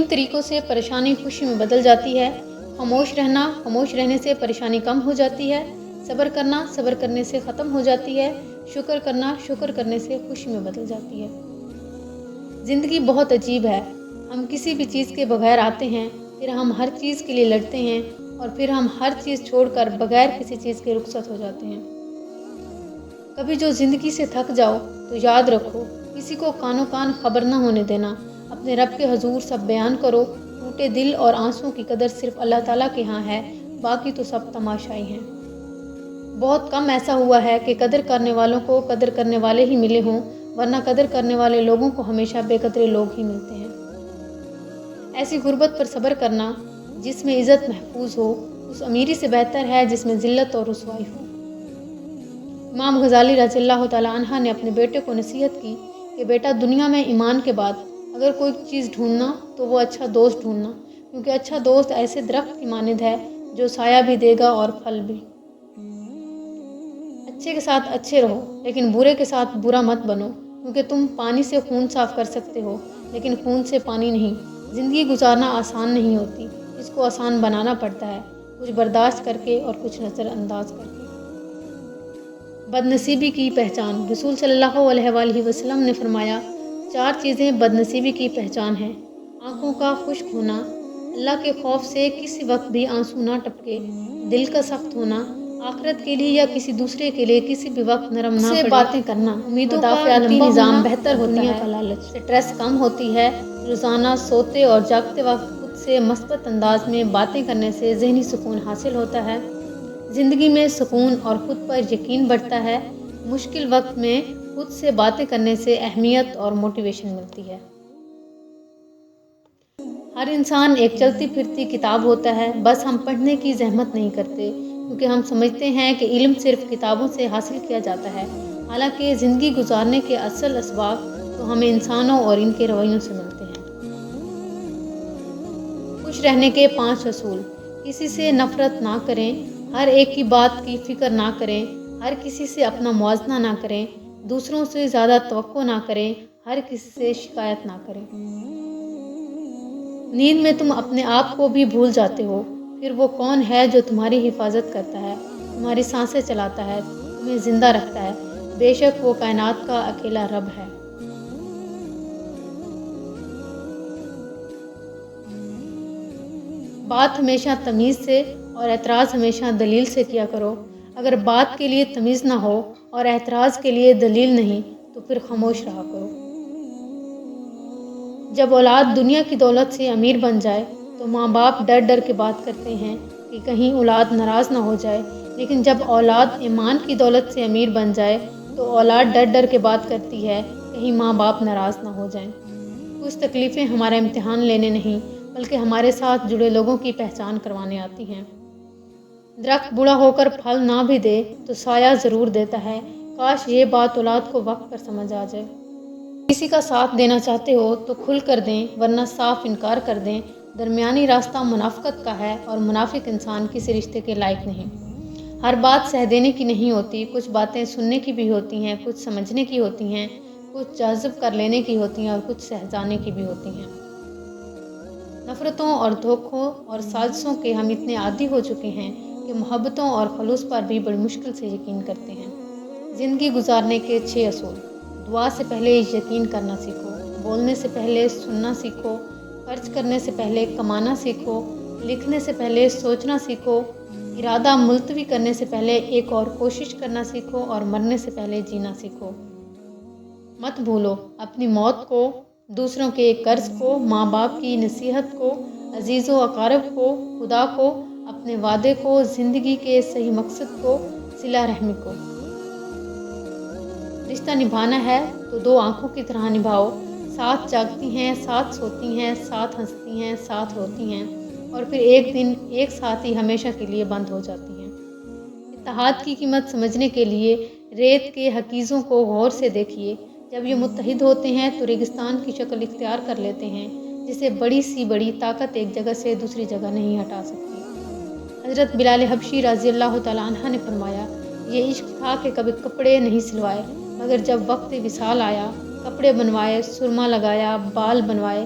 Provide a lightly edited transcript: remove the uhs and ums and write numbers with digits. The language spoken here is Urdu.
طریقوں سے پریشانی خوشی میں بدل جاتی ہے۔ خاموش رہنے سے پریشانی کم ہو جاتی ہے۔ صبر کرنے سے ختم ہو جاتی ہے۔ شکر کرنے سے خوشی میں بدل جاتی ہے۔ زندگی بہت عجیب ہے۔ ہم کسی بھی چیز کے بغیر آتے ہیں، پھر ہم ہر چیز کے لیے لڑتے ہیں، اور پھر ہم ہر چیز چھوڑ کر بغیر کسی چیز کے رخصت ہو جاتے ہیں۔ کبھی جو زندگی سے تھک جاؤ تو یاد رکھو، کسی کو کانوں کان خبر نہ ہونے دینا۔ اپنے رب کے حضور سب بیان کرو۔ ٹوٹے دل اور آنسوں کی قدر صرف اللہ تعالیٰ کے ہاں ہے، باقی تو سب تماشائی ہیں۔ بہت کم ایسا ہوا ہے کہ قدر کرنے والوں کو قدر کرنے والے ہی ملے ہوں، ورنہ قدر کرنے والے لوگوں کو ہمیشہ بے قدرے لوگ ہی ملتے ہیں۔ ایسی غربت پر صبر کرنا جس میں عزت محفوظ ہو، اس امیری سے بہتر ہے جس میں ذلت اور رسوائی ہو۔ امام غزالی رضی اللہ تعالیٰ عنہ نے اپنے بیٹے کو نصیحت کی کہ بیٹا، دنیا میں ایمان کے بعد اگر کوئی چیز ڈھونڈنا تو وہ اچھا دوست ڈھونڈنا، کیونکہ اچھا دوست ایسے درخت کی مانند ہے جو سایہ بھی دے گا اور پھل بھی۔ اچھے کے ساتھ اچھے رہو، لیکن برے کے ساتھ برا مت بنو، کیونکہ تم پانی سے خون صاف کر سکتے ہو، لیکن خون سے پانی نہیں۔ زندگی گزارنا آسان نہیں ہوتی، اس کو آسان بنانا پڑتا ہے، کچھ برداشت کر کے اور کچھ نظر انداز کر کے۔ بدنصیبی کی پہچان۔ رسول صلی اللہ علیہ وآلہ وسلم نے فرمایا، 4 چیزیں بدنصیبی کی پہچان ہیں: آنکھوں کا خشک ہونا، اللہ کے خوف سے کسی وقت بھی آنسو نہ ٹپکے، دل کا سخت ہونا، آخرت کے لیے یا کسی دوسرے کے لیے کسی بھی وقت نرم نہ پڑے، باتیں کرنا، امیدوں کا لمبا نظام بہتر ہوتا ہے، سٹریس کم ہوتی ہے، روزانہ سوتے اور جاگتے وقت خود سے مثبت انداز میں باتیں کرنے سے ذہنی سکون حاصل ہوتا ہے، زندگی میں سکون اور خود پر یقین بڑھتا ہے، مشکل وقت میں خود سے باتیں کرنے سے اہمیت اور موٹیویشن ملتی ہے۔ ہر انسان ایک چلتی پھرتی کتاب ہوتا ہے، بس ہم پڑھنے کی زحمت نہیں کرتے، کیونکہ ہم سمجھتے ہیں کہ علم صرف کتابوں سے حاصل کیا جاتا ہے، حالانکہ زندگی گزارنے کے اصل اسباق تو ہمیں انسانوں اور ان کے رویوں سے ملتے ہیں۔ خوش رہنے کے 5 اصول۔ کسی سے نفرت نہ کریں، ہر ایک کی بات کی فکر نہ کریں، ہر کسی سے اپنا موازنہ نہ کریں، دوسروں سے زیادہ توقع نہ کریں، ہر کسی سے شکایت نہ کریں۔ نیند میں تم اپنے آپ کو بھی بھول جاتے ہو، پھر وہ کون ہے جو تمہاری حفاظت کرتا ہے، تمہاری سانسیں چلاتا ہے، تمہیں زندہ رکھتا ہے؟ بے شک وہ کائنات کا اکیلا رب ہے۔ بات ہمیشہ تمیز سے اور اعتراض ہمیشہ دلیل سے کیا کرو۔ اگر بات کے لیے تمیز نہ ہو اور اعتراض کے لیے دلیل نہیں تو پھر خاموش رہا کرو۔ جب اولاد دنیا کی دولت سے امیر بن جائے تو ماں باپ ڈر ڈر کے بات کرتے ہیں کہ کہیں اولاد ناراض نہ ہو جائے، لیکن جب اولاد ایمان کی دولت سے امیر بن جائے تو اولاد ڈر ڈر کے بات کرتی ہے کہیں ماں باپ ناراض نہ ہو جائیں۔ کچھ تکلیفیں ہمارا امتحان لینے نہیں بلکہ ہمارے ساتھ جڑے لوگوں کی پہچان کروانے آتی ہیں۔ درخت بوڑھا ہو کر پھل نہ بھی دے تو سایہ ضرور دیتا ہے، کاش یہ بات اولاد کو وقت پر سمجھ آ جائے۔ کسی کا ساتھ دینا چاہتے ہو تو کھل کر دیں، ورنہ صاف انکار کر دیں۔ درمیانی راستہ منافقت کا ہے اور منافق انسان کسی رشتے کے لائق نہیں۔ ہر بات سہ دینے کی نہیں ہوتی، کچھ باتیں سننے کی بھی ہوتی ہیں، کچھ سمجھنے کی ہوتی ہیں، کچھ جذب کر لینے کی ہوتی ہیں اور کچھ سہ جانے کی بھی ہوتی ہیں۔ نفرتوں اور دھوکوں اور سازشوں کے ہم اتنے عادی ہو چکے ہیں کہ محبتوں اور خلوص پر بھی بڑی مشکل سے یقین کرتے ہیں۔ زندگی گزارنے کے 6 اصول۔ دعا سے پہلے یقین کرنا سیکھو، بولنے سے پہلے سننا سیکھو، خرچ کرنے سے پہلے کمانا سیکھو، لکھنے سے پہلے سوچنا سیکھو، ارادہ ملتوی کرنے سے پہلے ایک اور کوشش کرنا سیکھو، اور مرنے سے پہلے جینا سیکھو۔ مت بھولو اپنی موت کو، دوسروں کے قرض کو، ماں باپ کی نصیحت کو، عزیز و اقارب کو، خدا کو، اپنے وعدے کو، زندگی کے صحیح مقصد کو، صلہ رحمی کو۔ رشتہ نبھانا ہے تو 2 آنکھوں کی طرح نبھاؤ، ساتھ جاگتی ہیں، ساتھ سوتی ہیں، ساتھ ہنستی ہیں، ساتھ روتی ہیں، اور پھر ایک دن ایک ساتھ ہی ہمیشہ کے لیے بند ہو جاتی ہیں۔ اتحاد کی قیمت سمجھنے کے لیے ریت کے حقیزوں کو غور سے دیکھیے۔ جب یہ متحد ہوتے ہیں تو ریگستان کی شکل اختیار کر لیتے ہیں، جسے بڑی سی بڑی طاقت ایک جگہ سے دوسری جگہ نہیں ہٹا سکتی۔ حضرت بلال حبشی رضی اللہ تعالیٰ عنہ نے فرمایا، یہ عشق تھا کہ کبھی کپڑے نہیں سلوائے، مگر جب وقت وصال آیا، کپڑے بنوائے، سرما لگایا، بال بنوائے،